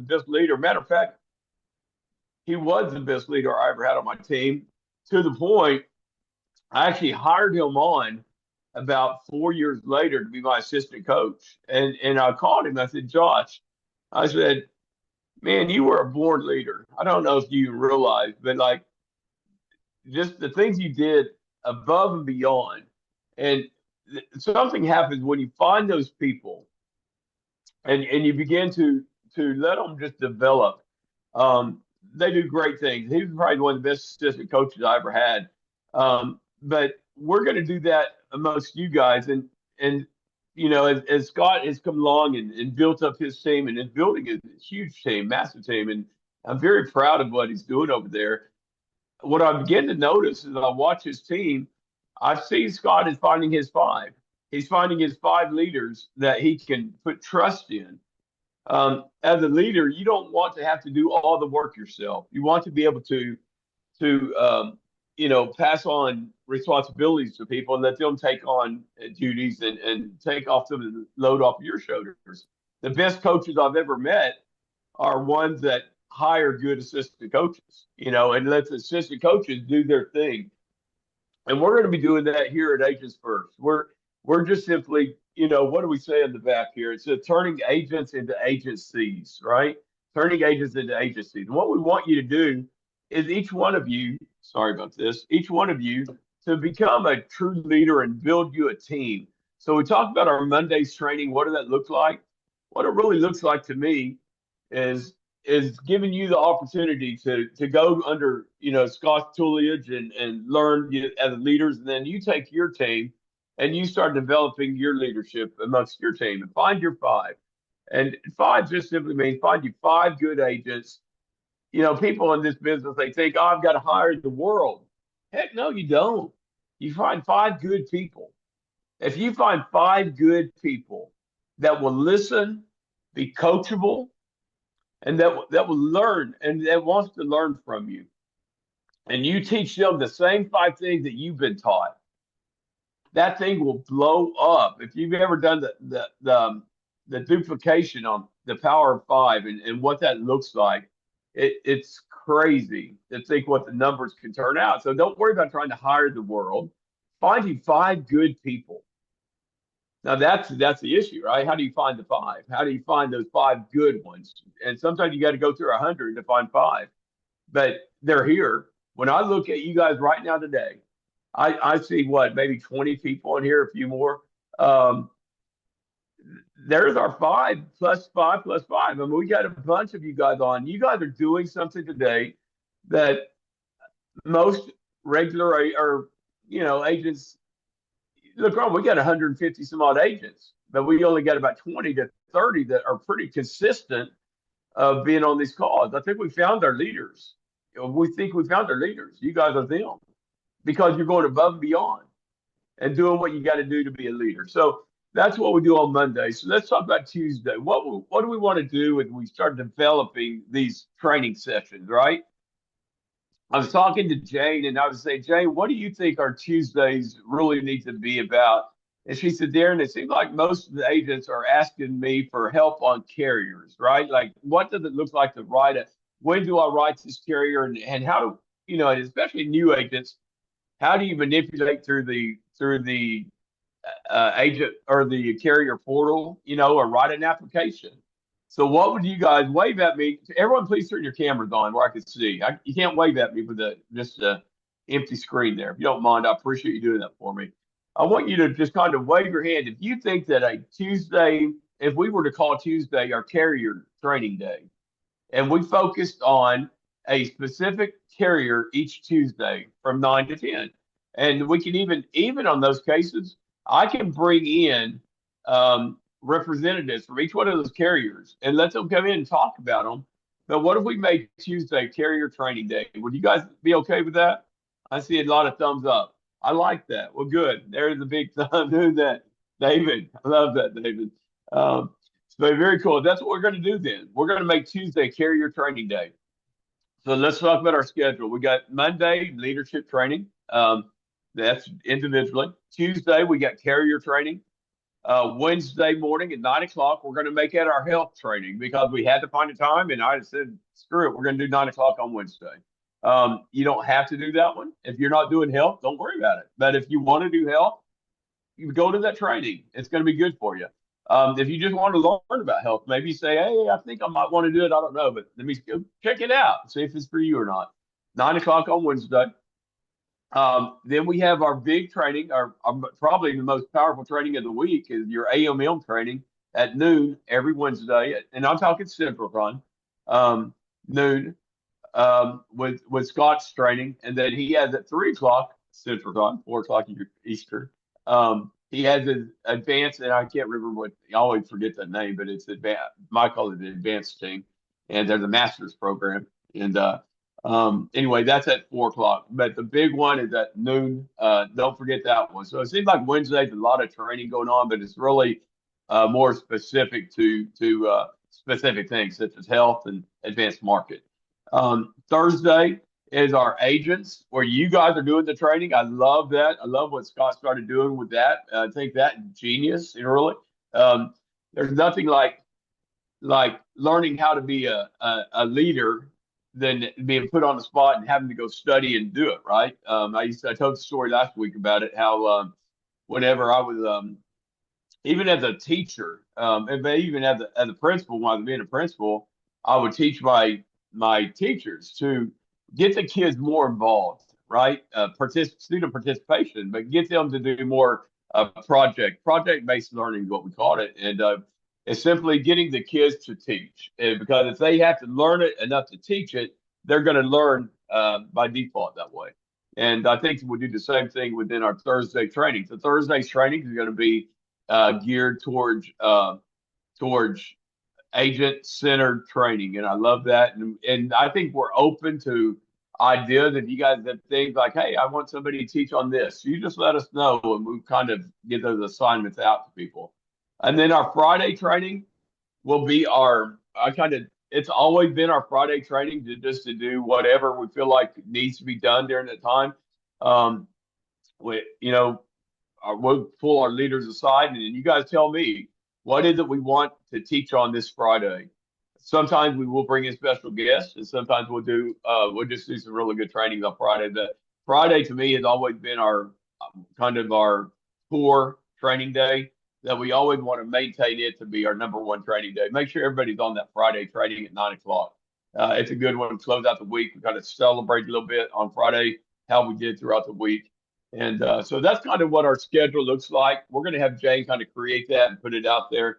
best leader. Matter of fact, he was the best leader I ever had on my team, to the point I actually hired him on about 4 years later to be my assistant coach. And I called him. I said, Josh, I said, man, you were a born leader. I don't know if you realize, but like just the things you did above and beyond. And something happens when you find those people and you begin to let them just develop. They do great things. He was probably one of the best assistant coaches I ever had. But we're going to do that amongst you guys, and as Scott has come along and built up his team and is building a huge team, massive team, and I'm very proud of what he's doing over there. What I begin to notice as I watch his team, I see Scott is finding his five. He's finding his five leaders that he can put trust in. As a leader, you don't want to have to do all the work yourself. You want to be able to pass on responsibilities to people and let them take on duties and take off some of the load off your shoulders. The best coaches I've ever met are ones that hire good assistant coaches, and let the assistant coaches do their thing. And we're going to be doing that here at Agents First. We're just simply, what do we say in the back here? It's turning agents into agencies, right? Turning agents into agencies. And what we want you to do is each one of you, sorry about this, each one of you to become a true leader and build you a team. So we talked about our Mondays training. What does that look like? What it really looks like to me is giving you the opportunity to go under Scott's tutelage and learn as leaders, and then you take your team and you start developing your leadership amongst your team and find your five. And five just simply means find you five good agents. People in this business, they think, oh, I've got to hire the world. Heck no, you don't. You find five good people. If you find five good people that will listen, be coachable, and that will learn and that wants to learn from you, and you teach them the same five things that you've been taught, that thing will blow up. If you've ever done the duplication on the power of five and what that looks like, it's crazy to think what the numbers can turn out. So don't worry about trying to hire the world. Find you five good people. Now that's the issue, right? How do you find the five? How do you find those five good ones? And sometimes you got to go through 100 to find five, but they're here. When I look at you guys right now today, I see what, maybe 20 people in here, a few more. There's our five plus five plus five. I mean, we got a bunch of you guys on. You guys are doing something today that most regular or agents look around. We got 150 some odd agents, but we only got about 20 to 30 that are pretty consistent of being on these calls. I think we found our leaders. We think we found our leaders. You guys are them because you're going above and beyond and doing what you got to do to be a leader. So that's what we do on Monday. So let's talk about Tuesday. What do we want to do when we start developing these training sessions, right? I was talking to Jane and I was saying, Jane, what do you think our Tuesdays really need to be about? And she said, Darren, it seems like most of the agents are asking me for help on carriers, right? Like, what does it look like to write it? When do I write this carrier? And how do, and especially new agents, how do you manipulate through the agent or the carrier portal, or write an application? So what would you guys wave at me? Everyone, please turn your cameras on where I can see. You can't wave at me with just a empty screen there. If you don't mind, I appreciate you doing that for me. I want you to just kind of wave your hand. If you think that a Tuesday, if we were to call Tuesday our carrier training day, and we focused on a specific carrier each Tuesday from 9 to 10, and we can even on those cases, I can bring in representatives from each one of those carriers and let them come in and talk about them. But what if we made Tuesday carrier training day? Would you guys be okay with that? I see a lot of thumbs up. I like that. Well, good. There's a big thumb. Who's that? David. I love that, David. So very cool. That's what we're going to do then. We're going to make Tuesday carrier training day. So let's talk about our schedule. We got Monday leadership training. That's individually. Tuesday we got carrier training. Wednesday morning at 9 o'clock, we're going to make it our health training because we had to find a time. And I said, screw it, we're going to do 9 o'clock on Wednesday. You don't have to do that one. If you're not doing health, don't worry about it. But if you want to do health, you go to that training. It's going to be good for you. If you just want to learn about health, maybe say, hey, I think I might want to do it. I don't know, but let me go check it out, see if it's for you or not. 9 o'clock on Wednesday. Then we have our big training, our probably the most powerful training of the week is your AMM training at noon every Wednesday. And I'm talking Central Time, noon, with Scott's training. And then he has at 3 o'clock Central Time, 4 o'clock Eastern. He has his advanced, and I can't remember what, I always forget that name, but it's advanced. I call it the advanced team. And there's a master's program. And, anyway, that's at 4 o'clock. But the big one is at noon. Don't forget that one. So it seems like Wednesday's a lot of training going on, but it's really more specific to specific things such as health and advanced market. Thursday is our agents, where you guys are doing the training. I love that. I love what Scott started doing with that. I think that genius, really. There's nothing like learning how to be a leader than being put on the spot and having to go study and do it, right? I told the story last week about it, how whenever I was even as a teacher, and even as a principal, when I was being a principal, I would teach my teachers to get the kids more involved, right? Student participation, but get them to do more project-based learning is what we called it. And it's simply getting the kids to teach. And because if they have to learn it enough to teach it, they're going to learn by default that way. And I think we'll do the same thing within our Thursday training. So Thursday's training is going to be geared towards agent-centered training, and I love that. And I think we're open to ideas. If you guys have things like, hey, I want somebody to teach on this, you just let us know, and we kind of get those assignments out to people. And then our Friday training will be it's always been our Friday training to do whatever we feel like needs to be done during that time. Um, we'll pull our leaders aside, and you guys tell me what is it we want to teach on this Friday. Sometimes we will bring in special guests, and sometimes we'll just do some really good trainings on Friday. The Friday to me has always been our kind of our core training day, that we always want to maintain it to be our number one training day. Make sure everybody's on that Friday training at 9 o'clock. It's a good one to close out the week. We kind of celebrate a little bit on Friday how we did throughout the week. And so that's kind of what our schedule looks like. We're going to have Jane kind of create that and put it out there.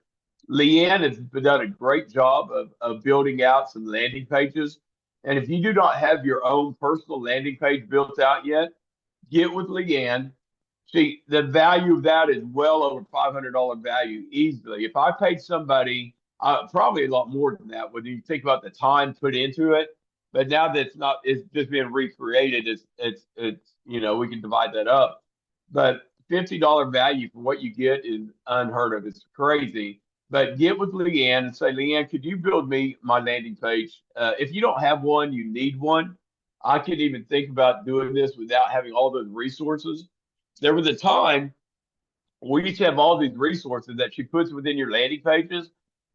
Leanne has done a great job of building out some landing pages. And if you do not have your own personal landing page built out yet, get with Leanne. See, the value of that is well over $500 value easily. If I paid somebody probably a lot more than that when you think about the time put into it, but now that it's just being recreated, it's we can divide that up. But $50 value for what you get is unheard of. It's crazy. But get with Leanne and say, Leanne, could you build me my landing page? If you don't have one, you need one. I could even think about doing this without having all those resources. There was a time we used to have all these resources that she puts within your landing pages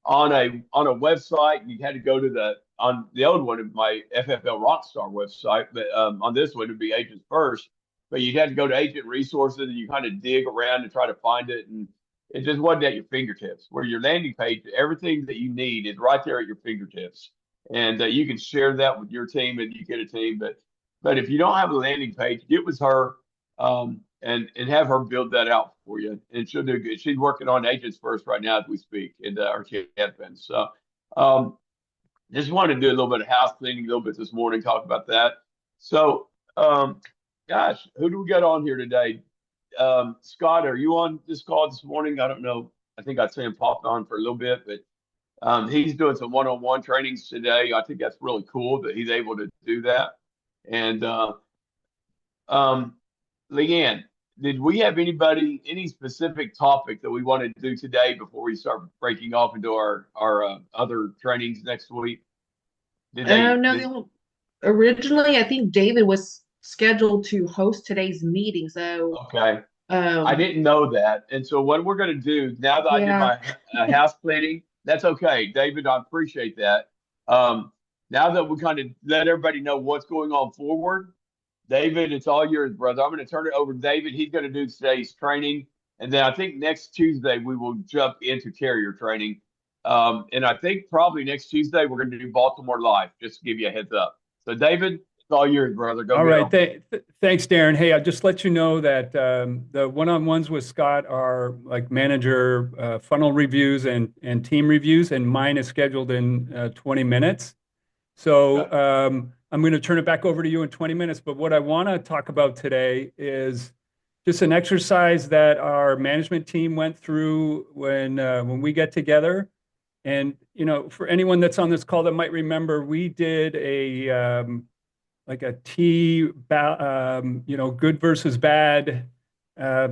on a website. And you had to go to on the old one of my FFL Rockstar website, but on this one it would be Agents First. But you had to go to agent resources and you kind of dig around and try to find it, and it just wasn't at your fingertips. Where your landing page, everything that you need is right there at your fingertips, and you can share that with your team and you get a team. But if you don't have a landing page, get with her. And have her build that out for you, and she'll do good. She's working on Agents First right now as we speak, and or she has been. So, just wanted to do a little bit of house cleaning a little bit this morning, talk about that. So, gosh, who do we got on here today? Scott, are you on this call this morning? I don't know. I think I'd say him popped on for a little bit, but he's doing some one-on-one trainings today. I think that's really cool that he's able to do that. And Leanne, did we have any specific topic that we want to do today before we start breaking off into our other trainings next week? No, originally I think David was scheduled to host today's meeting. So Okay. I didn't know that. And so what we're going to do now that I did Yeah. my house cleaning, that's okay, David. I appreciate that. Now that we kind of let everybody know what's going on forward, David, it's all yours, brother. I'm going to turn it over to David. He's going to do today's training. And then I think next Tuesday we will jump into carrier training. And I think probably next Tuesday we're going to do Baltimore Live, just to give you a heads up. So, David, it's all yours, brother. Go All get right. 'em. Thanks, Darren. Hey, I'll just let you know that the one-on-ones with Scott are like manager funnel reviews and team reviews, and mine is scheduled in 20 minutes. So I'm going to turn it back over to you in 20 minutes. But what I want to talk about today is just an exercise that our management team went through when we get together. And, you know, for anyone that's on this call that might remember, we did a like a good versus bad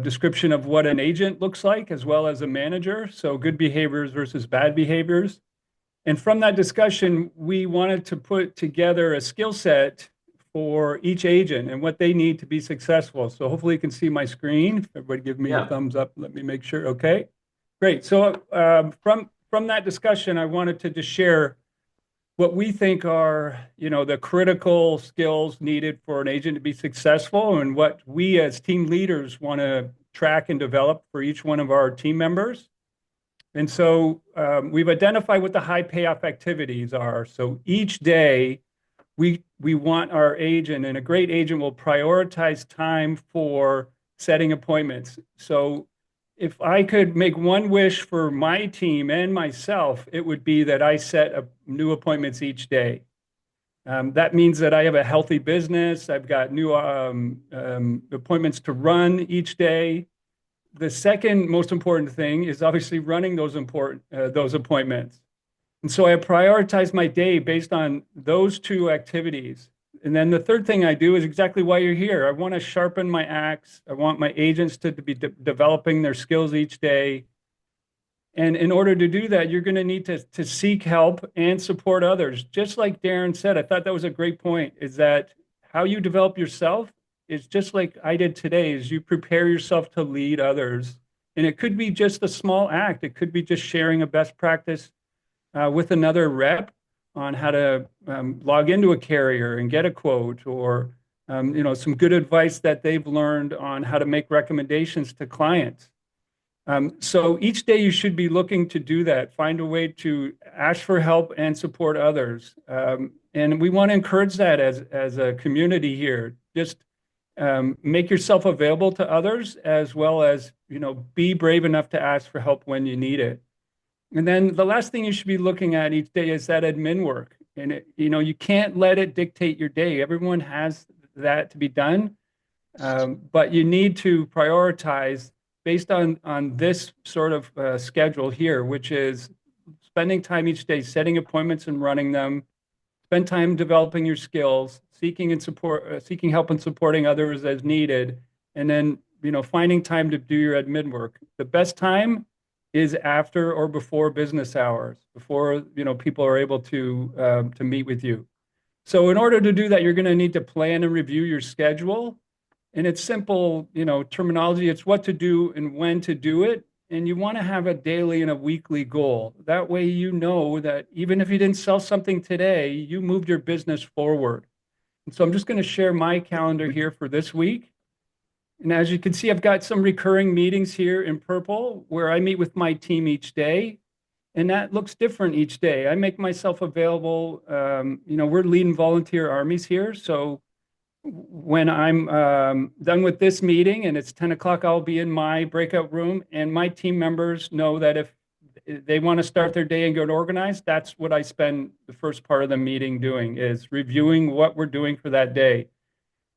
description of what an agent looks like, as well as a manager. So good behaviors versus bad behaviors. And from that discussion, we wanted to put together a skill set for each agent and what they need to be successful. So hopefully you can see my screen. Everybody give me a thumbs up. Let me make sure. Okay, great. So from that discussion, I wanted to just share what we think are, you know, the critical skills needed for an agent to be successful, and what we as team leaders want to track and develop for each one of our team members. And so we've identified what the high payoff activities are. So each day we want our agent, and a great agent will prioritize time for setting appointments. So if I could make one wish for my team and myself, it would be that I set new appointments each day. That means that I have a healthy business. I've got new appointments to run each day. The second most important thing is obviously running those appointments. And so I prioritize my day based on those two activities. And then the third thing I do is exactly why you're here. I want to sharpen my axe. I want my agents to be developing their skills each day. And in order to do that, you're going to need to seek help and support others. Just like Darren said, I thought that was a great point, is that how you develop yourself is just like I did today, is you prepare yourself to lead others. And it could be just a small act. It could be just sharing a best practice with another rep on how to log into a carrier and get a quote, or some good advice that they've learned on how to make recommendations to clients. So each day you should be looking to do that, find a way to ask for help and support others. And we want to encourage that as a community here. Just make yourself available to others, as well as, be brave enough to ask for help when you need it. And then the last thing you should be looking at each day is that admin work. And you can't let it dictate your day. Everyone has that to be done, but you need to prioritize based on this sort of schedule here, which is spending time each day setting appointments and running them. Spend time developing your skills, seeking help and supporting others as needed, and then finding time to do your admin work. The best time is after or before business hours, before people are able to meet with you. So in order to do that, you're going to need to plan and review your schedule. And it's simple, terminology. It's what to do and when to do it. And you want to have a daily and a weekly goal. That way, you know that even if you didn't sell something today, you moved your business forward. And so I'm just going to share my calendar here for this week. And as you can see, I've got some recurring meetings here in purple where I meet with my team each day. And that looks different each day. I make myself available. We're lead and volunteer armies here. So when I'm done with this meeting and it's 10 o'clock, I'll be in my breakout room, and my team members know that if they want to start their day and get organized, that's what I spend the first part of the meeting doing, is reviewing what we're doing for that day.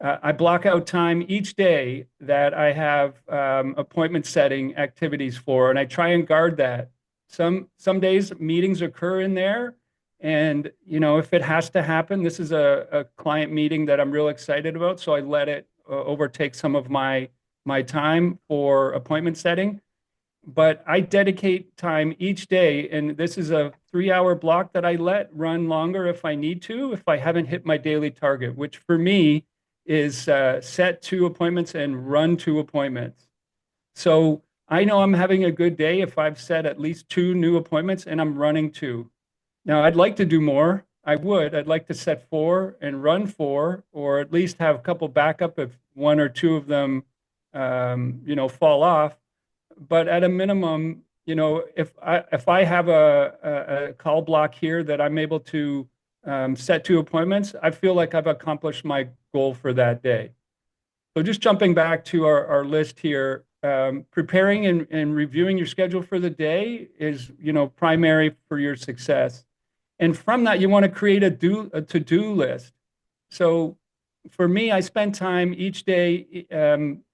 I block out time each day that I have appointment setting activities for, and I try and guard that. Some days meetings occur in there, and if it has to happen, this is a client meeting that I'm real excited about, so I let it overtake some of my time for appointment setting. But I dedicate time each day, and this is a 3-hour block that I let run longer if I need to, if I haven't hit my daily target, which for me is set 2 appointments and run 2 appointments. So I know I'm having a good day if I've set at least 2 new appointments and I'm running 2. Now, I'd like to do more. I would. I'd like to set 4 and run 4, or at least have a couple backup if 1 or 2 of them, fall off. But at a minimum, if I have a call block here that I'm able to set 2 appointments, I feel like I've accomplished my goal for that day. So just jumping back to our list here, preparing and reviewing your schedule for the day is, primary for your success. And from that, you want to create a to-do list. So for me, I spend time each day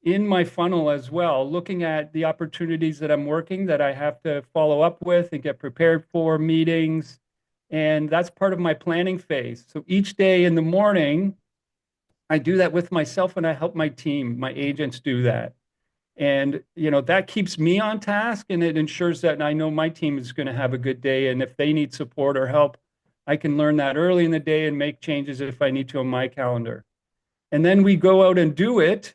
in my funnel as well, looking at the opportunities that I'm working that I have to follow up with and get prepared for meetings. And that's part of my planning phase. So each day in the morning, I do that with myself and I help my team, my agents do that. And, that keeps me on task and it ensures that I know my team is going to have a good day. And if they need support or help, I can learn that early in the day and make changes if I need to on my calendar. And then we go out and do it.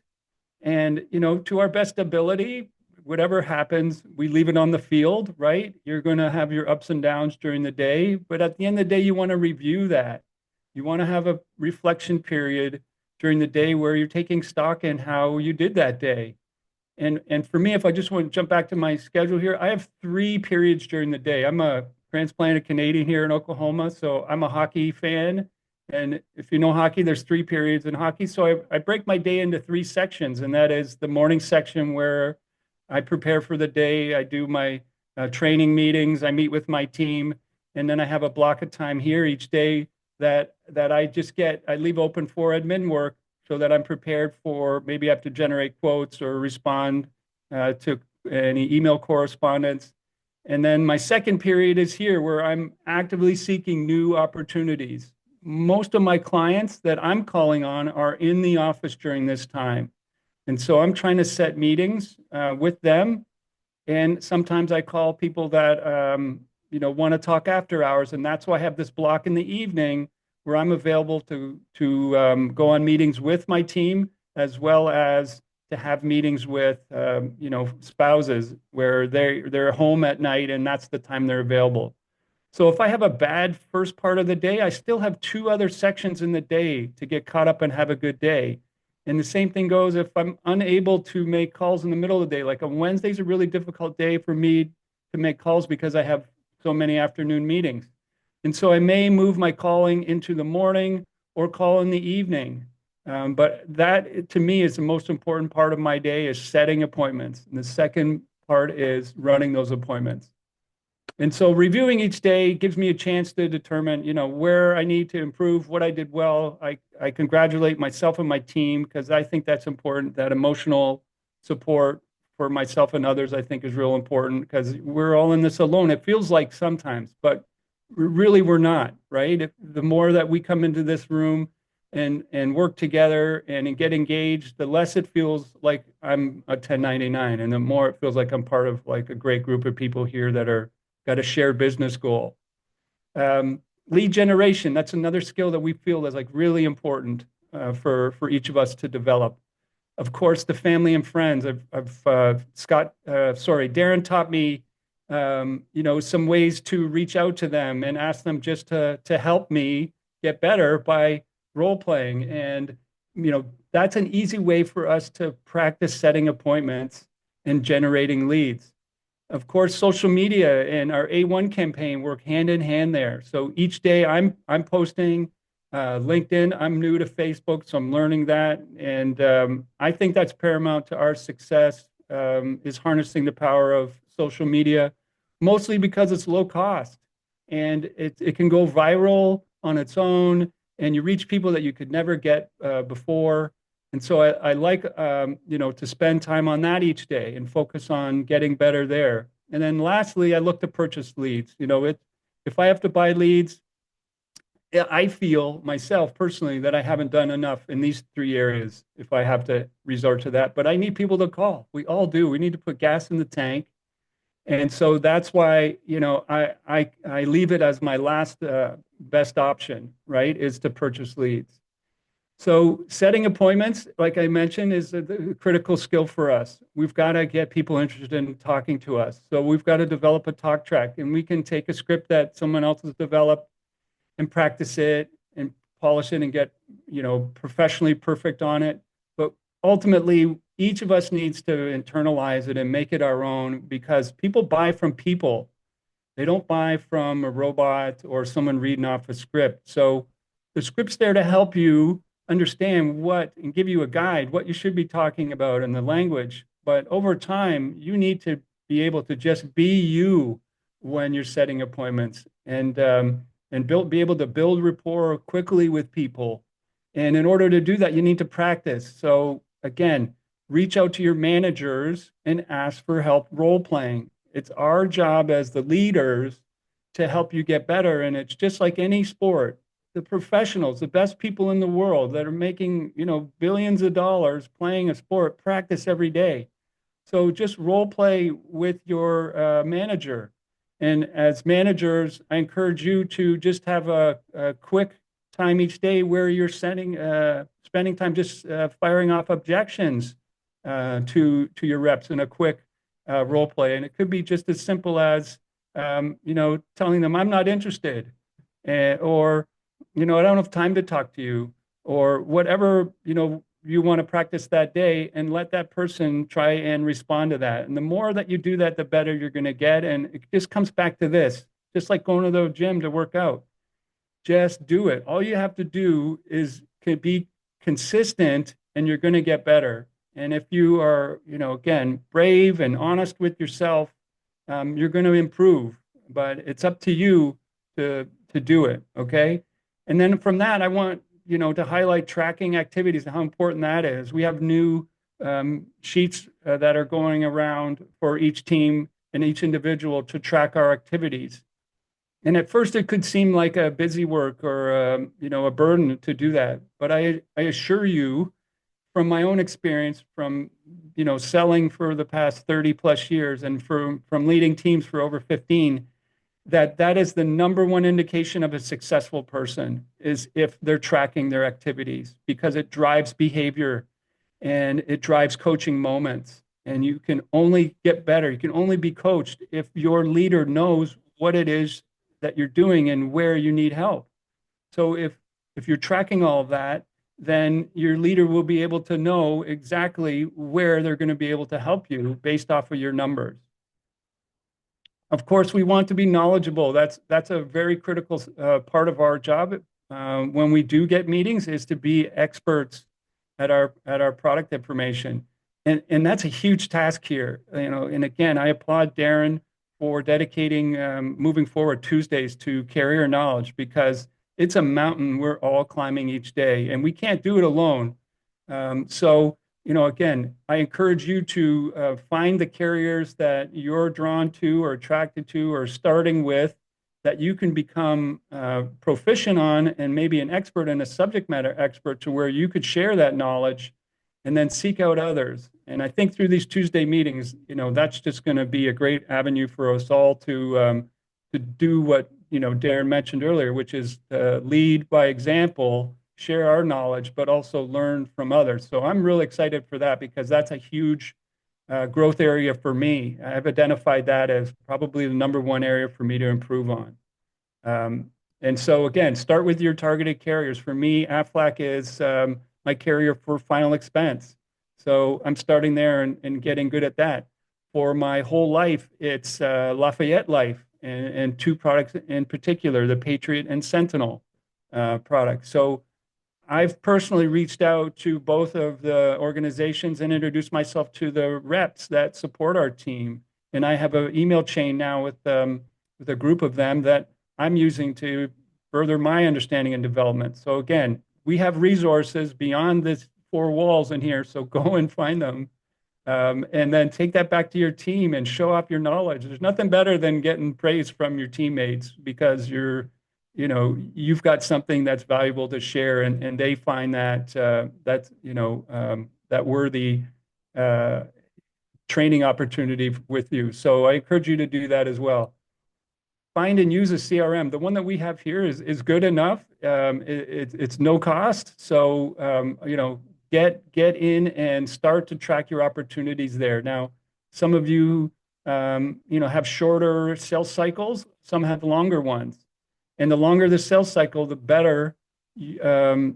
And, to our best ability, whatever happens, we leave it on the field, right? You're going to have your ups and downs during the day. But at the end of the day, you want to review that. You want to have a reflection period during the day where you're taking stock in how you did that day. And for me, if I just want to jump back to my schedule here, I have 3 periods during the day. I'm a transplanted Canadian here in Oklahoma, so I'm a hockey fan. And if you know hockey, there's 3 periods in hockey. So I break my day into 3 sections, and that is the morning section where I prepare for the day. I do my training meetings. I meet with my team, and then I have a block of time here each day that I leave open for admin work so that I'm prepared for maybe I have to generate quotes or respond to any email correspondence. And then my second period is here where I'm actively seeking new opportunities. Most of my clients that I'm calling on are in the office during this time. And so I'm trying to set meetings with them. And sometimes I call people that, want to talk after hours. And that's why I have this block in the evening where I'm available to go on meetings with my team, as well as to have meetings with, spouses where they're home at night and that's the time they're available. So if I have a bad first part of the day, I still have 2 other sections in the day to get caught up and have a good day. And the same thing goes if I'm unable to make calls in the middle of the day. Like on Wednesday's a really difficult day for me to make calls because I have so many afternoon meetings. And so I may move my calling into the morning or call in the evening. But that, to me, is the most important part of my day is setting appointments. And the second part is running those appointments. And so reviewing each day gives me a chance to determine, where I need to improve, what I did well. I congratulate myself and my team because I think that's important. That emotional support for myself and others, I think, is real important because we're all in this alone. It feels like sometimes, but really we're not, right? The more that we come into this room and work together and get engaged, the less it feels like I'm a 1099, and the more it feels like I'm part of like a great group of people here that are got a shared business goal. Lead generation, that's another skill that we feel is like really important for each of us to develop. Of course, the family and friends. Darren taught me, some ways to reach out to them and ask them just to help me get better by role playing. And, that's an easy way for us to practice setting appointments and generating leads. Of course, social media and our A1 campaign work hand in hand there. So each day I'm posting LinkedIn. I'm new to Facebook, so I'm learning that. And I think that's paramount to our success, is harnessing the power of social media, mostly because it's low cost and it can go viral on its own and you reach people that you could never get before. And so I like, to spend time on that each day and focus on getting better there. And then lastly, I look to purchase leads. If I have to buy leads, I feel myself personally that I haven't done enough in these 3 areas if I have to resort to that. But I need people to call. We all do. We need to put gas in the tank. And so that's why, I leave it as my last best option, right, is to purchase leads. So setting appointments, like I mentioned, is a critical skill for us. We've got to get people interested in talking to us. So we've got to develop a talk track, and we can take a script that someone else has developed and practice it and polish it and get, professionally perfect on it. But ultimately, each of us needs to internalize it and make it our own, because people buy from people. They don't buy from a robot or someone reading off a script. So the script's there to help you understand what and give you a guide, what you should be talking about in the language. But over time, you need to be able to just be you when you're setting appointments, and be able to build rapport quickly with people. And in order to do that, you need to practice. So again, reach out to your managers and ask for help role playing. It's our job as the leaders to help you get better. And it's just like any sport. The professionals, the best people in the world that are making, billions of dollars playing a sport, practice every day. So just role play with your manager. And as managers, I encourage you to just have a quick time each day where you're spending time just firing off objections to your reps in a quick role play. And it could be just as simple as, telling them, I'm not interested, or, I don't have time to talk to you, or whatever, you want to practice that day, and let that person try and respond to that. And the more that you do that, the better you're going to get. And it just comes back to this, just like going to the gym to work out. Just do it. All you have to do is be consistent, and you're going to get better. And if you are, again, brave and honest with yourself, you're going to improve. But it's up to you to do it. Okay. And then from that, I want to highlight tracking activities and how important that is. We have new sheets that are going around for each team and each individual to track our activities. And at first, it could seem like a busy work or a burden to do that. But I assure you, from my own experience, from selling for the past 30 plus years, and from leading teams for over 15, that is the number one indication of a successful person, is if they're tracking their activities, because it drives behavior and it drives coaching moments. And you can only get better. You can only be coached if your leader knows what it is that you're doing and where you need help. So if you're tracking all of that, then your leader will be able to know exactly where they're going to be able to help you based off of your numbers. Of course, we want to be knowledgeable. That's a very critical part of our job when we do get meetings, is to be experts at our product information, and that's a huge task here. And again, I applaud Darren for dedicating moving forward Tuesdays to carrier knowledge, because it's a mountain we're all climbing each day, and we can't do it alone. So again, I encourage you to find the carriers that you're drawn to or attracted to or starting with, that you can become proficient on, and maybe an expert and a subject matter expert, to where you could share that knowledge and then seek out others. And I think through these Tuesday meetings, that's just going to be a great avenue for us all to do what Darren mentioned earlier, which is lead by example, share our knowledge, but also learn from others. So I'm really excited for that, because that's a huge growth area for me. I've identified that as probably the number one area for me to improve on. And so again, start with your targeted carriers. For me, Aflac is my carrier for final expense. So I'm starting there and getting good at that. For my whole life, it's Lafayette Life, and two products in particular, the Patriot and Sentinel products. So I've personally reached out to both of the organizations and introduced myself to the reps that support our team. And I have an email chain now with a group of them that I'm using to further my understanding and development. So again, we have resources beyond this four walls in here, so go and find them. And then take that back to your team and show off your knowledge. There's nothing better than getting praise from your teammates, because you've got something that's valuable to share, and they find that that worthy training opportunity with you. So I encourage you to do that as well. find and use a CRM. The one that we have here is good enough. It's no cost. So, get in and start to track your opportunities there. Now, some of you, have shorter sales cycles. Some have longer ones. And the longer the sales cycle, the better, the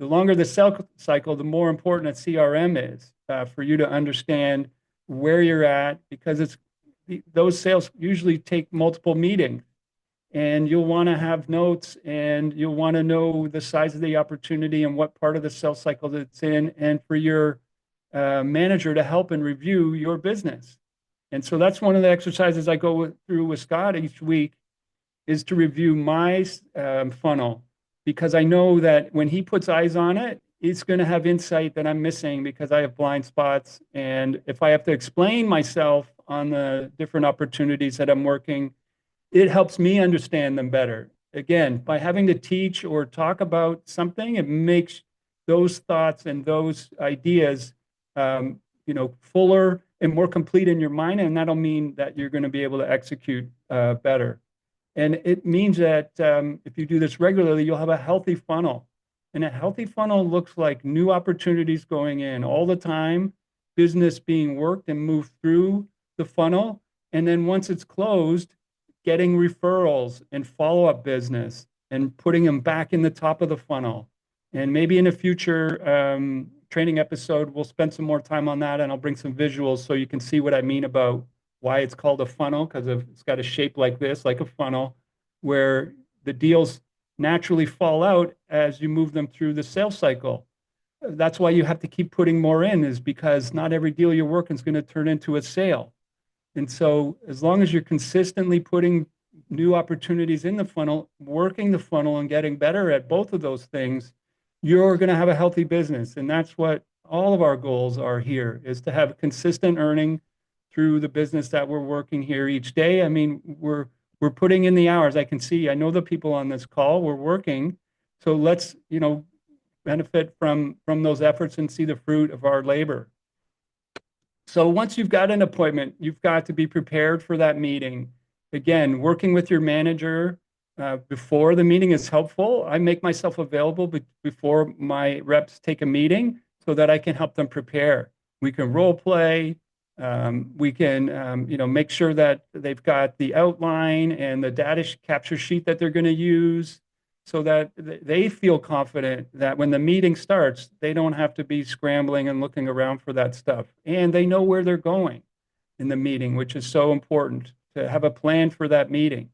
longer the sales cycle, the more important a CRM is for you to understand where you're at, because those sales usually take multiple meetings, and you'll want to have notes, and you'll want to know the size of the opportunity and what part of the sales cycle it's in, and for your manager to help and review your business. And so that's one of the exercises I go through with Scott each week, is to review my funnel, because I know that when he puts eyes on it, it's going to have insight that I'm missing because I have blind spots. And if I have to explain myself on the different opportunities that I'm working, it helps me understand them better. Again, by having to teach or talk about something, it makes those thoughts and those ideas, fuller and more complete in your mind. And that'll mean that you're going to be able to execute better. And it means that if you do this regularly, you'll have a healthy funnel. And a healthy funnel looks like new opportunities going in all the time, business being worked and moved through the funnel. And then once it's closed, getting referrals and follow-up business and putting them back in the top of the funnel. And maybe in a future training episode, we'll spend some more time on that, and I'll bring some visuals so you can see what I mean about why it's called a funnel, because it's got a shape like this, like a funnel, where the deals naturally fall out as you move them through the sales cycle. That's why you have to keep putting more in, is because not every deal you're working is going to turn into a sale. And so as long as you're consistently putting new opportunities in the funnel, working the funnel and getting better at both of those things, you're going to have a healthy business. And that's what all of our goals are here, is to have consistent earning through the business that we're working here each day. I mean, we're putting in the hours. I know the people on this call, we're working. So let's, benefit from those efforts and see the fruit of our labor. So once you've got an appointment, you've got to be prepared for that meeting. Again, working with your manager before the meeting is helpful. I make myself available before my reps take a meeting so that I can help them prepare. We can role play. We can, make sure that they've got the outline and the data capture sheet that they're going to use, so that they feel confident that when the meeting starts, they don't have to be scrambling and looking around for that stuff. And they know where they're going in the meeting, which is so important, to have a plan for that meeting.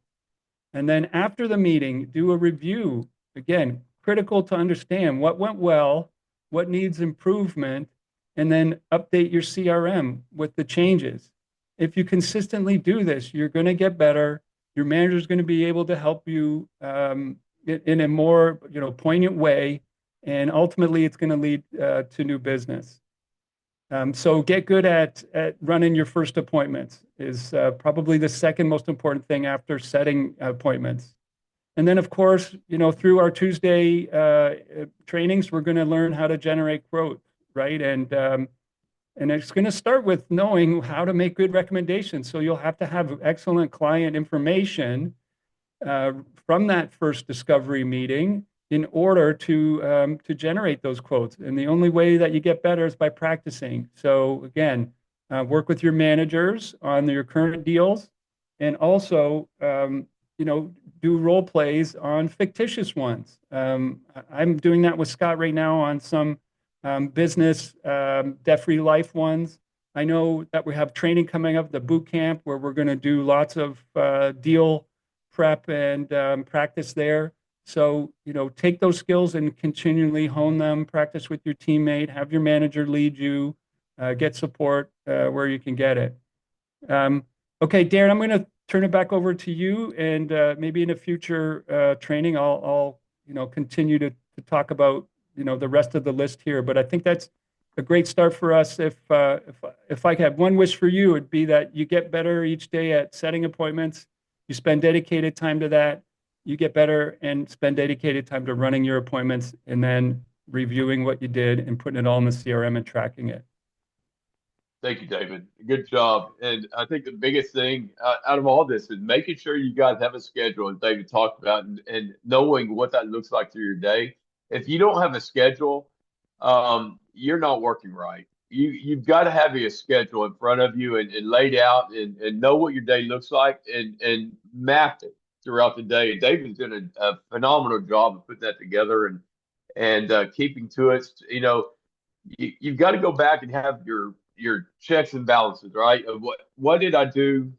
And then after the meeting, do a review. Again, critical to understand what went well, what needs improvement, and then update your CRM with the changes. If you consistently do this, you're going to get better. Your manager is going to be able to help you in a more poignant way, and ultimately it's going to lead to new business. So get good at running your first appointments is probably the second most important thing after setting appointments. And then, of course, through our Tuesday trainings, we're going to learn how to generate quotes, right? And it's going to start with knowing how to make good recommendations. So you'll have to have excellent client information from that first discovery meeting in order to generate those quotes. And the only way that you get better is by practicing. So again, work with your managers on your current deals, and also do role plays on fictitious ones. I'm doing that with Scott right now on some business debt-free life ones. I know that we have training coming up, the boot camp, where we're going to do lots of deal prep and practice there. So, take those skills and continually hone them, practice with your teammate, have your manager lead you, get support where you can get it. Okay, Darren, I'm going to turn it back over to you, and maybe in a future training, I'll continue to talk about, the rest of the list here. But I think that's a great start for us. If I could have one wish for you, it'd be that you get better each day at setting appointments. You spend dedicated time to that. You get better and spend dedicated time to running your appointments, and then reviewing what you did and putting it all in the CRM and tracking it. Thank you, David. Good job. And I think the biggest thing out of all this is making sure you guys have a schedule, as David talked about, and knowing what that looks like through your day. If you don't have a schedule, you're not working right. You've got to have a schedule in front of you and laid out and know what your day looks like and map it throughout the day. And David's done a phenomenal job of putting that together and keeping to it. You know, you've got to go back and have your checks and balances, right? Of what did I do?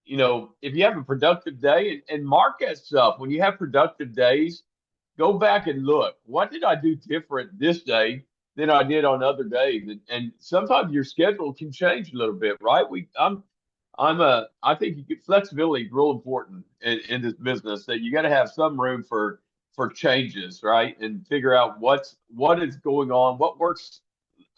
You know, if you have a productive day and mark that stuff, when you have productive days, go back and look. What did I do different this day than I did on other days? And sometimes your schedule can change a little bit, right? I think flexibility is real important in this business. That you got to have some room for changes, right? And figure out what is going on, what works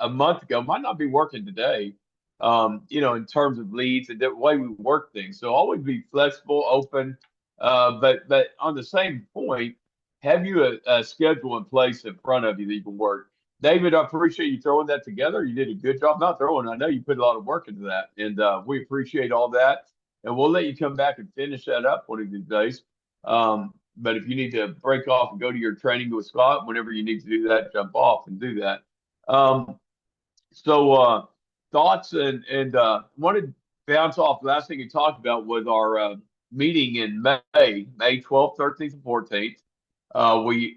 a month ago might not be working today. You know, in terms of leads and the way we work things. So always be flexible, open, but on the same point, have you a schedule in place in front of you that you can work. David, I appreciate you throwing that together. You did a good job. Not throwing, I know you put a lot of work into that, and we appreciate all that. And we'll let you come back and finish that up one of these days. But if you need to break off and go to your training with Scott, whenever you need to do that, jump off and do that. So thoughts and wanted to bounce off. Last thing you talked about was our meeting in May 12th, 13th, and 14th.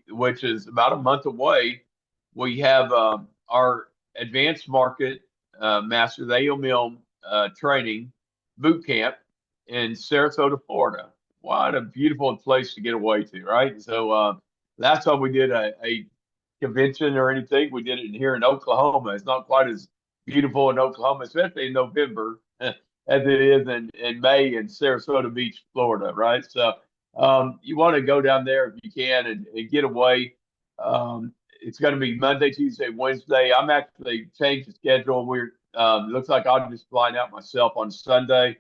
Which is about a month away. We have our advanced market masters AOML training boot camp in Sarasota, Florida. What a beautiful place to get away to, right? So last time we did a convention or anything, we did it here in Oklahoma. It's not quite as beautiful in Oklahoma, especially in November, as it is in May in Sarasota Beach, Florida, right? So you want to go down there if you can and get away. It's going to be Monday, Tuesday, Wednesday. I'm actually changed the schedule. Looks like I'll just flying out myself on Sunday,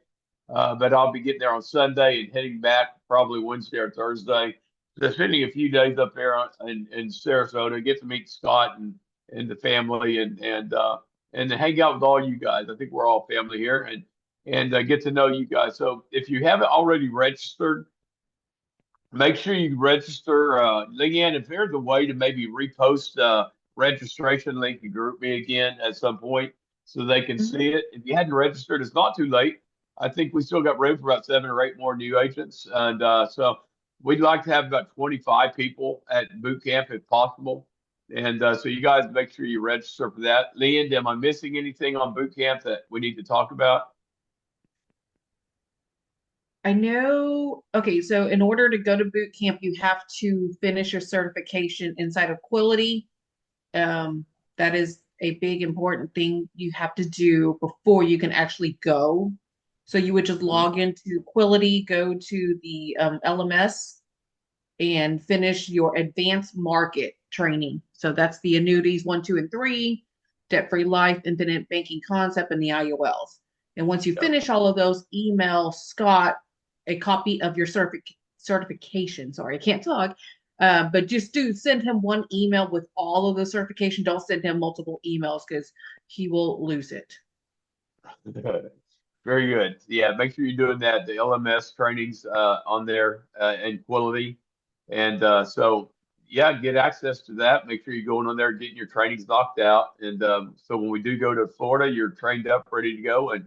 but I'll be getting there on Sunday and heading back probably Wednesday or Thursday. So spending a few days up there in Sarasota, get to meet Scott and the family and hang out with all you guys. I think we're all family here and get to know you guys. So if you haven't already registered, make sure you register. Leanne, if there's a way to maybe repost registration link and group me again at some point so they can see it. If you hadn't registered, it's not too late. I think we still got room for about 7 or 8 more new agents. And so we'd like to have about 25 people at boot camp if possible. And so you guys make sure you register for that. Leanne, am I missing anything on boot camp that we need to talk about? I know. Okay, so in order to go to boot camp, you have to finish your certification inside of Quility. That is a big important thing you have to do before you can actually go. So you would just log into Quility, go to the LMS, and finish your advanced market training. So that's the annuities 1, 2, and 3, debt-free life, infinite banking concept, and the IOLs. And once you finish all of those, email Scott a copy of your certification. Sorry, I can't talk. But just send him one email with all of the certification. Don't send him multiple emails because he will lose it. Very good. Yeah, make sure you're doing that. The LMS trainings on there in Quility. And so, yeah, get access to that. Make sure you're going on there, getting your trainings knocked out. And so when we do go to Florida, you're trained up, ready to go.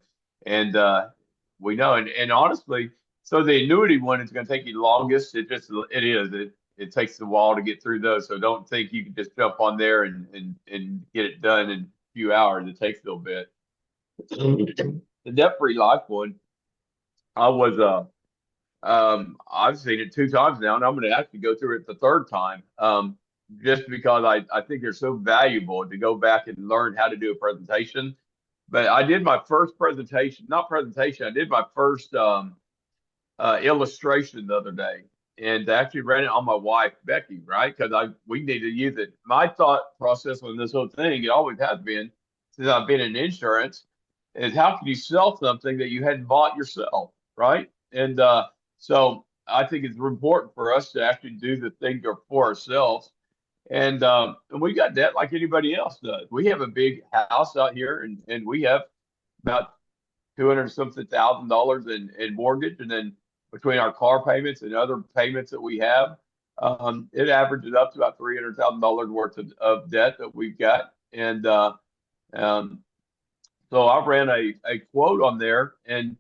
And we know. And honestly, so the annuity one is going to take you the longest. It takes a while to get through those. So don't think you can just jump on there and get it done in a few hours. It takes a little bit. The debt-free life one, I've seen it 2 times now, and I'm going to actually go through it the 3rd time, just because I think they're so valuable to go back and learn how to do a presentation. But I did my first presentation, not presentation, I did my first illustration the other day, and actually ran it on my wife, Becky, right? Because we need to use it. My thought process on this whole thing, it always has been, since I've been in insurance, is how can you sell something that you hadn't bought yourself, right? And so I think it's important for us to actually do the thing for ourselves. And we got debt like anybody else does. We have a big house out here, and we have about 200 something thousand dollars in mortgage, and then between our car payments and other payments that we have, it averages up to about $300,000 worth of debt that we've got. And um, so I ran a quote on there, and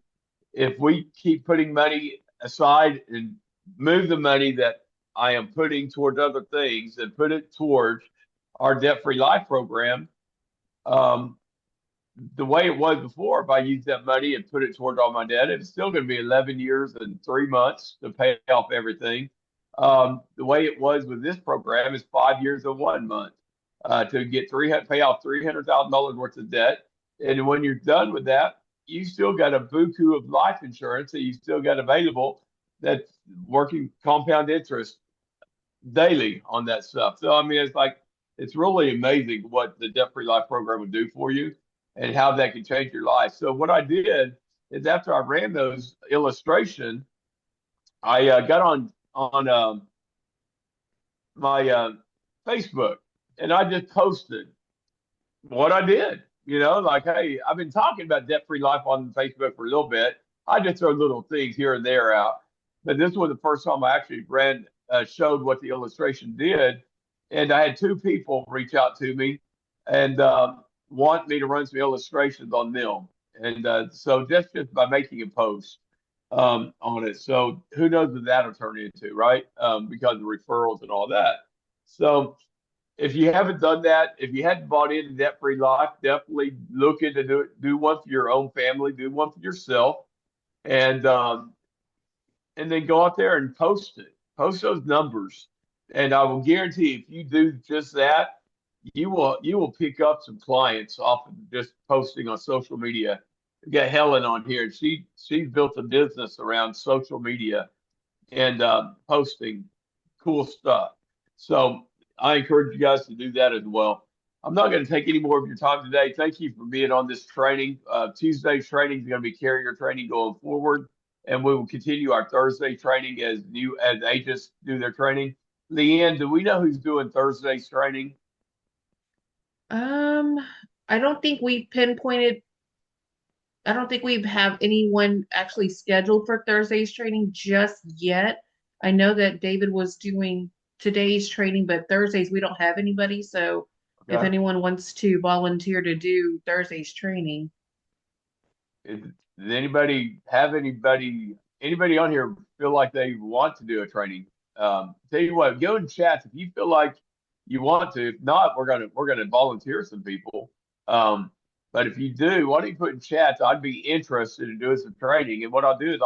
if we keep putting money aside and move the money that I am putting towards other things and put it towards our debt-free life program, um, the way it was before, if I used that money and put it toward all my debt, it's still going to be 11 years and 3 months to pay off everything. The way it was with this program is 5 years and 1 month to get pay off $300,000 worth of debt. And when you're done with that, you still got a buku of life insurance that you still got available that's working compound interest daily on that stuff. So, I mean, it's really amazing what the debt free life program would do for you and how that can change your life. So what I did is after I ran those illustration, I got on my Facebook, and I just posted what I did. You know, like, hey, I've been talking about debt free life on Facebook for a little bit. I just throw little things here and there out, but this was the first time I actually showed what the illustration did, and I had two people reach out to me and want me to run some illustrations on them. And so just by making a post on it. So who knows what that'll turn into, right? Because of referrals and all that. So if you haven't done that, if you hadn't bought into Debt Free Life, definitely look into do one for your own family, do one for yourself, and then go out there and post it. Post those numbers. And I will guarantee if you do just that, you will pick up some clients off of just posting on social media. We got Helen on here, and she's built a business around social media and posting cool stuff. So I encourage you guys to do that as well. I'm not going to take any more of your time today. Thank you for being on this training. Tuesday's training is going to be carrier training going forward, and we will continue our Thursday training as agents do their training. Leanne, do we know who's doing Thursday's training? I don't think we pinpointed. I don't think we have anyone actually scheduled for Thursday's training just yet. I know that David was doing today's training, but Thursdays we don't have anybody. So if anyone wants to volunteer to do Thursday's training. Does anybody have anybody on here feel like they want to do a training? Tell you what, go in chat if you feel like you want to. If not, we're gonna volunteer some people. But if you do, why don't you put in chats? I'd be interested in doing some training. And what I'll do is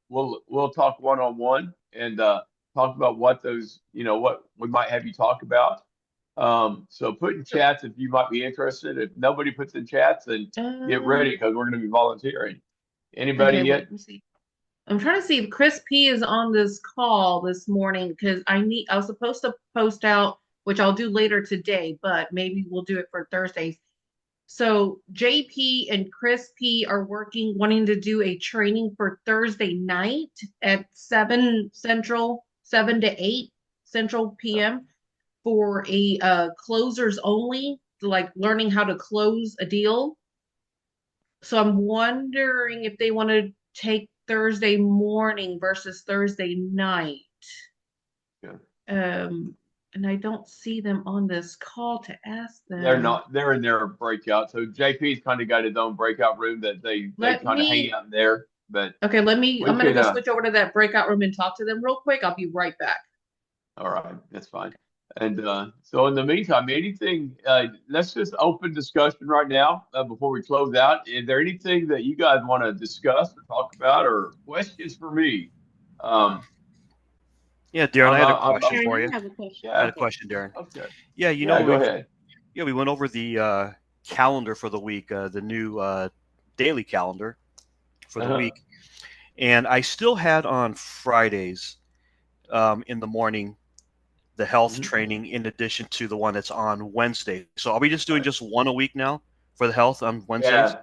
we'll talk one-on-one and talk about what those, what we might have you talk about. So put in chats if you might be interested. If nobody puts in chats, then get ready because we're going to be volunteering. Anybody yet? Let me see. I'm trying to see if Chris P is on this call this morning because I was supposed to post out, which I'll do later today, but maybe we'll do it for Thursdays. So JP and Chris P are wanting to do a training for Thursday night at 7 to 8 Central PM for a closers only, like learning how to close a deal. So I'm wondering if they want to take Thursday morning versus Thursday night. Yeah. And I don't see them on this call to ask them. They're not. They're in their breakout. So JP's kind of got his own breakout room that they kind of hang out in there. But okay, I'm going to go switch over to that breakout room and talk to them real quick. I'll be right back. All right, that's fine. And so in the meantime, anything, let's just open discussion right now before we close out. Is there anything that you guys want to discuss or talk about or questions for me? Yeah, Darren, I had a question for you. I have a question. I had a question, Darren. Okay. Yeah, go ahead. Yeah, we went over the calendar for the week, the new daily calendar for the week. And I still had on Fridays in the morning the health training in addition to the one that's on Wednesday. So are we just doing just one a week now for the health on Wednesdays? Yeah,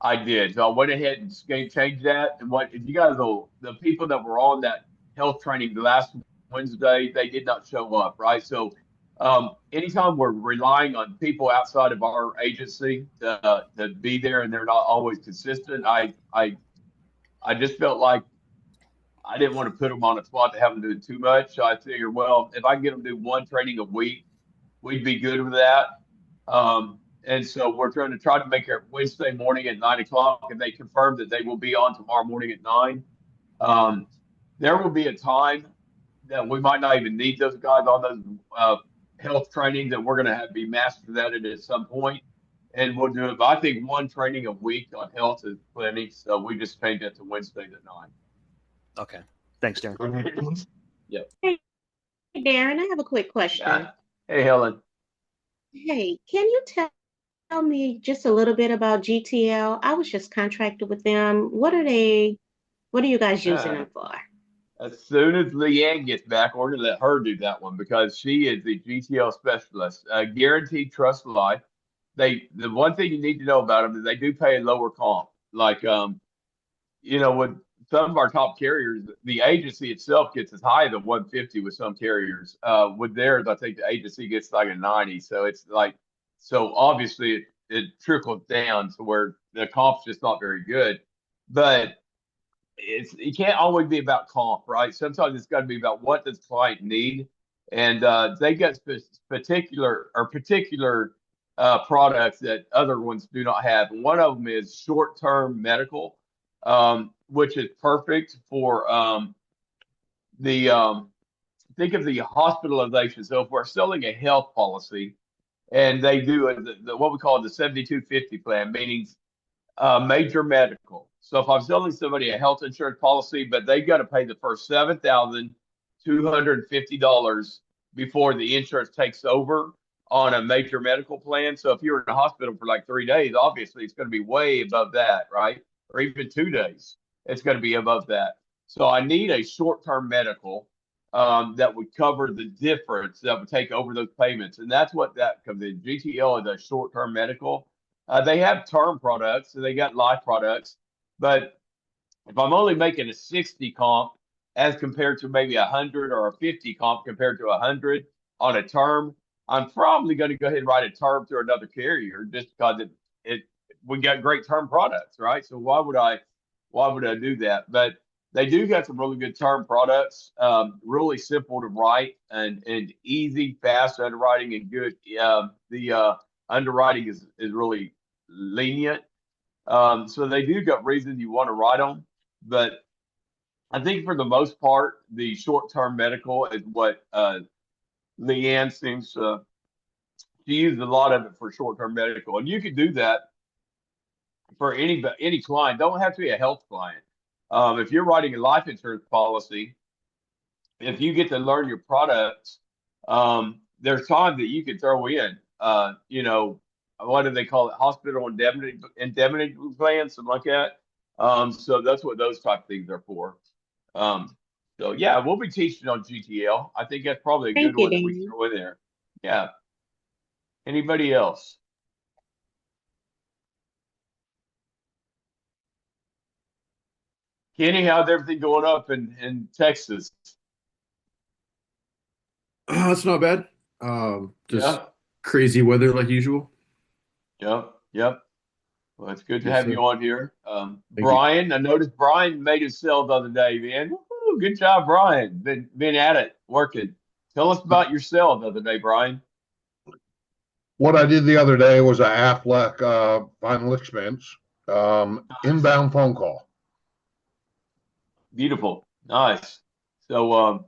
I did. So I went ahead and changed that. And what if you guys the people that were on that health training the last Wednesday, they did not show up, right? So Anytime we're relying on people outside of our agency to be there and they're not always consistent, I just felt like I didn't want to put them on a spot to have them do too much. So I figured, well, if I can get them to do one training a week, we'd be good with that. And so we're try to make it Wednesday morning at 9 o'clock, and they confirmed that they will be on tomorrow morning at 9. Um, there will be a time that we might not even need those guys on those health trainings, and we're going to have to be mastered at it at some point, and we'll do it. But I think one training a week on health is plenty, so we just changed it to Wednesday at 9. Okay. Thanks, Darren. Yep. Hey, Darren, I have a quick question. Yeah. Hey, Helen. Hey, can you tell me just a little bit about GTL? I was just contracted with them. What are you guys using them for? As soon as Leanne gets back, we're going to let her do that one because she is the GTL specialist. Guaranteed Trust Life. The one thing you need to know about them is they do pay a lower comp. Like, with some of our top carriers, the agency itself gets as high as a 150 with some carriers. With theirs, I think the agency gets like a 90. So it's like, so obviously it trickles down to where the comp's just not very good. But it can't always be about comp, right? Sometimes it's got to be about what does client need, and they got particular products that other ones do not have. And one of them is short-term medical, which is perfect for think of the hospitalization. So if we're selling a health policy, and they do what we call the 7250 plan, meaning major medical. So if I'm selling somebody a health insurance policy, but they got to pay the first $7,250 before the insurance takes over on a major medical plan. So if you're in the hospital for like 3 days, obviously it's going to be way above that, right? Or even 2 days, it's going to be above that. So I need a short-term medical that would cover the difference that would take over those payments. And that's what that comes in. GTL is a short-term medical. They have term products, so they got life products. But if I'm only making a 60 comp as compared to maybe 100 or a 50 comp compared to 100 on a term, I'm probably going to go ahead and write a term through another carrier just because we got great term products, right? So why would I do that? But they do got some really good term products, really simple to write and easy, fast underwriting and good. The underwriting is really lenient. So they do got reasons you want to write them, but I think for the most part, the short-term medical is what Leanne seems to she uses a lot of it for short-term medical, and you can do that for any client. Don't have to be a health client. If you're writing a life insurance policy, if you get to learn your products, there's times that you can throw in, what do they call it? Hospital indemnity plans, something like that. So that's what those type of things are for. So yeah, we'll be teaching on GTL. I think that's probably a good one that we can throw in there. Yeah. Anybody else? Kenny, how's everything going up in Texas? It's not bad. Just Yeah. crazy weather like usual. Yep. Well, it's good to Yes, have sir. you on here. you. Brian, I noticed Brian made his sale the other day, man. Woo, good job, Brian. Been at it, working. Tell us about your sale the other day, Brian. What I did the other day was a Aflac final expense inbound phone call. Beautiful, nice. So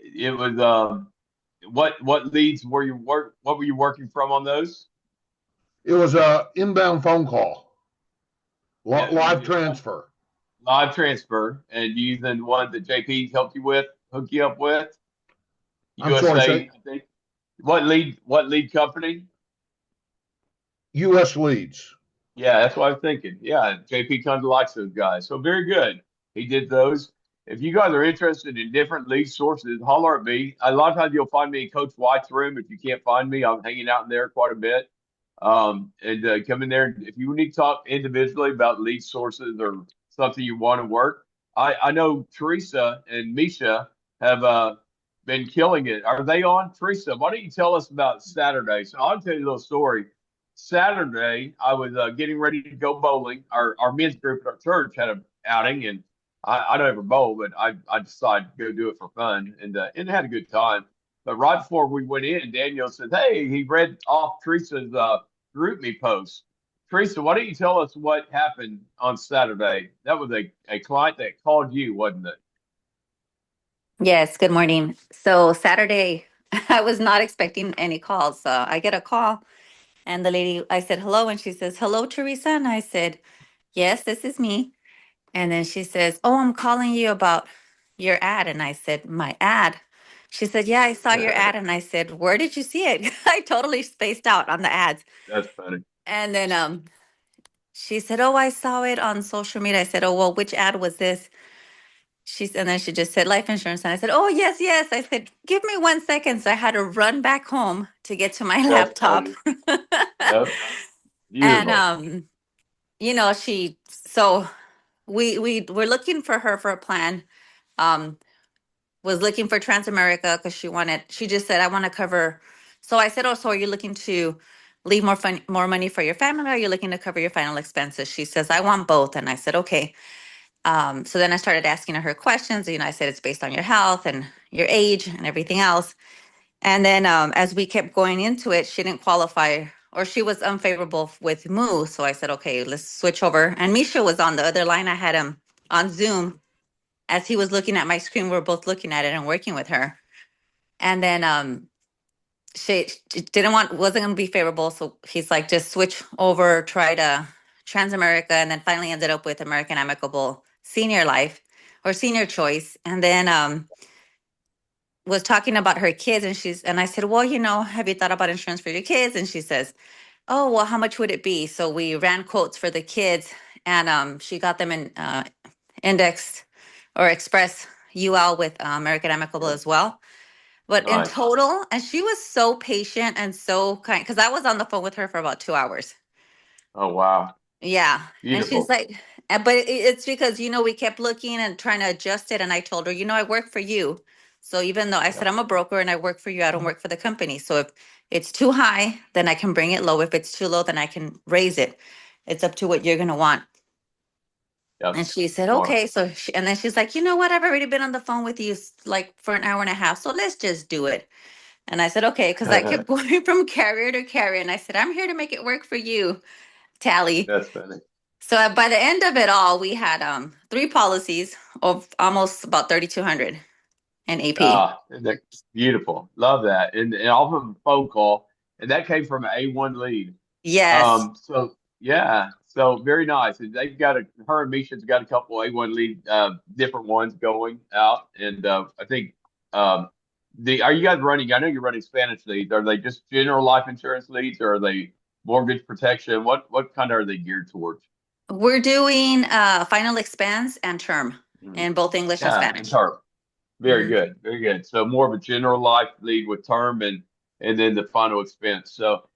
it was what leads were you what were you working from on those? It was a inbound phone call, Yeah, live transfer. Live transfer, and you using the one that JP helped you with, hook you up with? I'm sorry, USA, say- I think. What lead company? U.S. leads. Yeah, that's what I was thinking. Yeah, JP kind of likes those guys. So very good. He did those. If you guys are interested in different lead sources, holler at me. A lot of times you'll find me in Coach White's room. If you can't find me, I'm hanging out in there quite a bit. And come in there. If you need to talk individually about lead sources or something you want to work, I know Teresa and Misha have been killing it. Are they on? Teresa, why don't you tell us about Saturday? So I'll tell you a little story. Saturday, I was getting ready to go bowling. Our men's group at our church had an outing, and I don't ever bowl, but I decided to go do it for fun, and had a good time. But right before we went in, Daniel said, "Hey, he read off Teresa's group me post." Teresa, why don't you tell us what happened on Saturday? That was a client that called you, wasn't it? Yes, good morning. So Saturday, I was not expecting any calls. I get a call and the lady, I said, hello. And she says, hello, Teresa. And I said, yes, this is me. And then she says, oh, I'm calling you about your ad. And I said, my ad? She said, yeah, I saw your ad. And I said, where did you see it? I totally spaced out on the ads. That's funny. And then she said, oh, I saw it on social media. I said, oh, well, which ad was this? And then she just said life insurance. And I said, oh, yes, yes. I said, give me 1 second. So I had to run back home to get to my That's laptop. funny. Yep. And, Beautiful. so we were looking for her for a plan. Was looking for Transamerica because she just said, I want to cover. So I said, oh, so are you looking to leave more money for your family? Or are you looking to cover your final expenses? She says, I want both. And I said, okay. So then I started asking her questions. I said, it's based on your health and your age and everything else. And then as we kept going into it, she didn't qualify, or she was unfavorable with Moo. So I said, okay, let's switch over. And Misha was on the other line. I had him on Zoom. As he was looking at my screen, we were both looking at it and working with her. And then she wasn't going to be favorable. So he's like, just switch over, try to Transamerica, and then finally ended up with American Amicable Senior Life or Senior Choice. And then was talking about her kids, and I said, well, have you thought about insurance for your kids? And she says, oh, well, how much would it be? So we ran quotes for the kids, and she got them in indexed or express UL with American Amicable as well. But in Nice. total, and she was so patient and so kind, because I was on the phone with her for about 2 hours. Oh, wow. Yeah. And she's Beautiful. like, but it's because, we kept looking and trying to adjust it. And I told her, I work for you. So even though I said I'm a broker and I work for you, I don't work for the company. So if it's too high, then I can bring it low. If it's too low, then I can raise it. It's up to what you're going to want. Yep. And she said, Smart. okay. So and then she's like, you know what? I've already been on the phone with you like for an hour and a half. So let's just do it. And I said, okay, because I kept going from carrier to carrier. And I said, I'm here to make it work for you, Tally. That's funny. So by the end of it all, we had 3 policies of almost about 3,200 in AP. That's beautiful. Love that. And off of a phone call, and that came from an A1 lead. Yes. So yeah, so very nice. And they've got her and Misha's got a couple A1 lead, different ones going out, and I think are you guys running? I know you're running Spanish leads. Are they just general life insurance leads, or are they mortgage protection? What kind are they geared towards? We're doing final expense and term in both English and Yeah, Spanish. and term. Very Mhm. good, very good. So more of a general life lead with term and then the final expense. So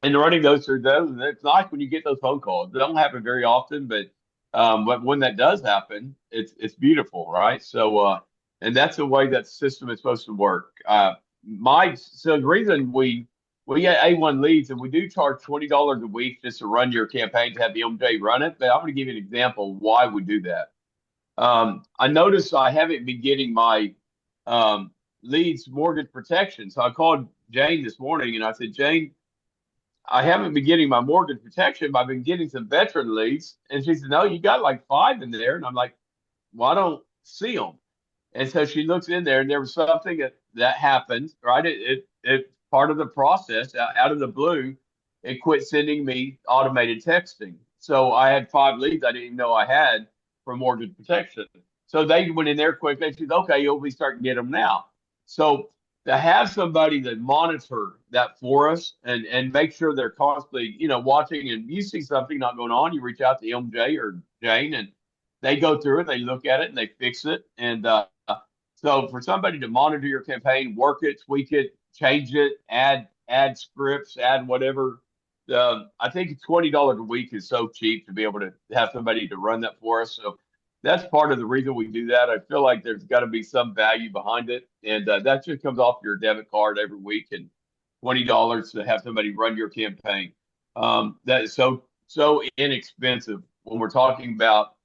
and running those through those, and it's nice when you get those phone calls. They don't happen very often, but when that does happen, it's beautiful, right? So and that's the way that system is supposed to work. So the reason we get A1 leads, and we do charge $20 a week just to run your campaign to have the MJ run it. But I'm going to give you an example of why we do that. I noticed I haven't been getting my leads mortgage protection. So I called Jane this morning and I said, Jane, I haven't been getting my mortgage protection, but I've been getting some veteran leads. And she said, no, you got like 5 in there. And I'm like, well, I don't see them. And so she looks in there and there was something that happened, right? It part of the process out of the blue, it quit sending me automated texting. So I had 5 leads I didn't even know I had for mortgage protection. So they went in there quick. They said, okay, you'll be starting to get them now. So to have somebody that monitor that for us and make sure they're constantly, watching, and you see something not going on, you reach out to MJ or Jane and they go through it, they look at it and they fix it. And so for somebody to monitor your campaign, work it, tweak it, change it, add scripts, add whatever. I think $20 a week is so cheap to be able to have somebody to run that for us. So that's part of the reason we do that. I feel like there's got to be some value behind it, and that just comes off your debit card every week, and $20 to have somebody run your campaign. That is so inexpensive when we're talking about,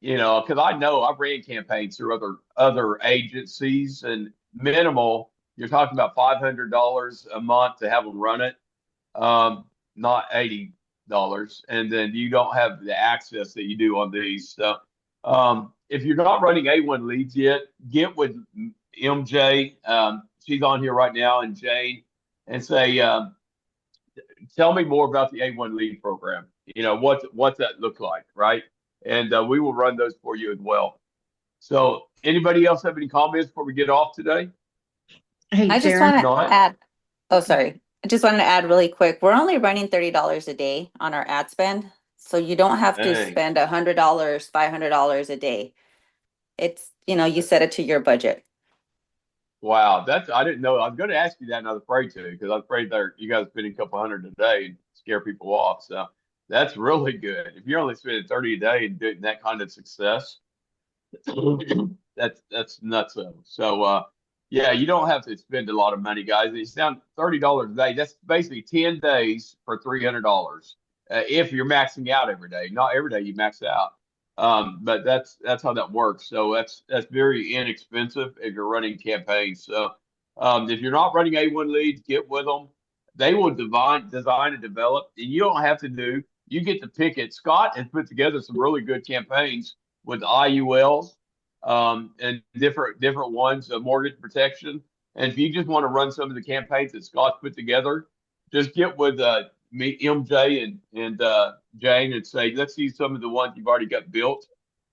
because I know I've ran campaigns through other agencies, and minimal, you're talking about $500 a month to have them run it, not $80, and then you don't have the access that you do on these. So if you're not running A1 leads yet, get with MJ. She's on here right now, and Jane, and say, tell me more about the A1 lead program. What's that look like, right? And we will run those for you as well. So anybody else have any comments before we get off today? Hey, I just Sharon. want to add, oh, sorry. I just wanted to add really quick. We're only running $30 a day on our ad spend. So you don't have to Dang. spend $100, $500 a day. It's, you set it to your budget. Wow, I didn't know. I was going to ask you that, and I was afraid to, because I was afraid you guys spending a couple hundred a day and scare people off. So that's really good. If you're only spending 30 a day and doing that kind of success, that's nuts. So yeah, you don't have to spend a lot of money, guys. It's down $30 a day. That's basically 10 days for $300. If you're maxing out every day, not every day you max out. But that's how that works. So that's very inexpensive if you're running campaigns. So if you're not running A1 leads, get with them. They will design and develop, and you don't have to do. You get to pick it. Scott has put together some really good campaigns with IULs and different ones, mortgage protection. And if you just want to run some of the campaigns that Scott's put together, just get with me, MJ, and Jane, and say, let's see some of the ones you've already got built.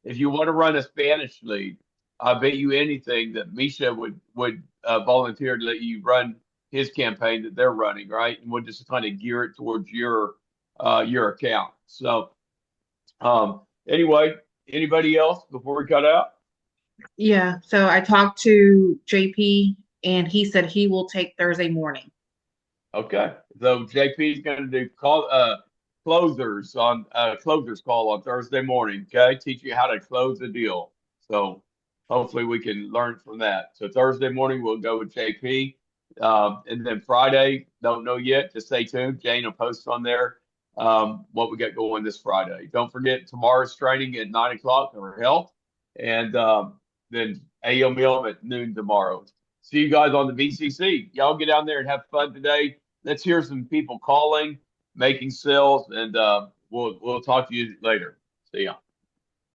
If you want to run a Spanish lead, I bet you anything that Misha would volunteer to let you run his campaign that they're running, right? And we'll just kind of gear it towards your account. So anyway, anybody else before we cut out? Yeah, so I talked to JP, and he said he will take Thursday morning. Okay, so JP is going to do closers call on Thursday morning. Okay, teach you how to close a deal. So hopefully we can learn from that. So Thursday morning we'll go with JP, and then Friday, don't know yet. Just stay tuned. Jane will post on there what we got going this Friday. Don't forget tomorrow's training at 9:00 for health, and then AMM at noon tomorrow. See you guys on the BCC. Y'all get down there and have fun today. Let's hear some people calling, making sales, and we'll talk to you later. See ya.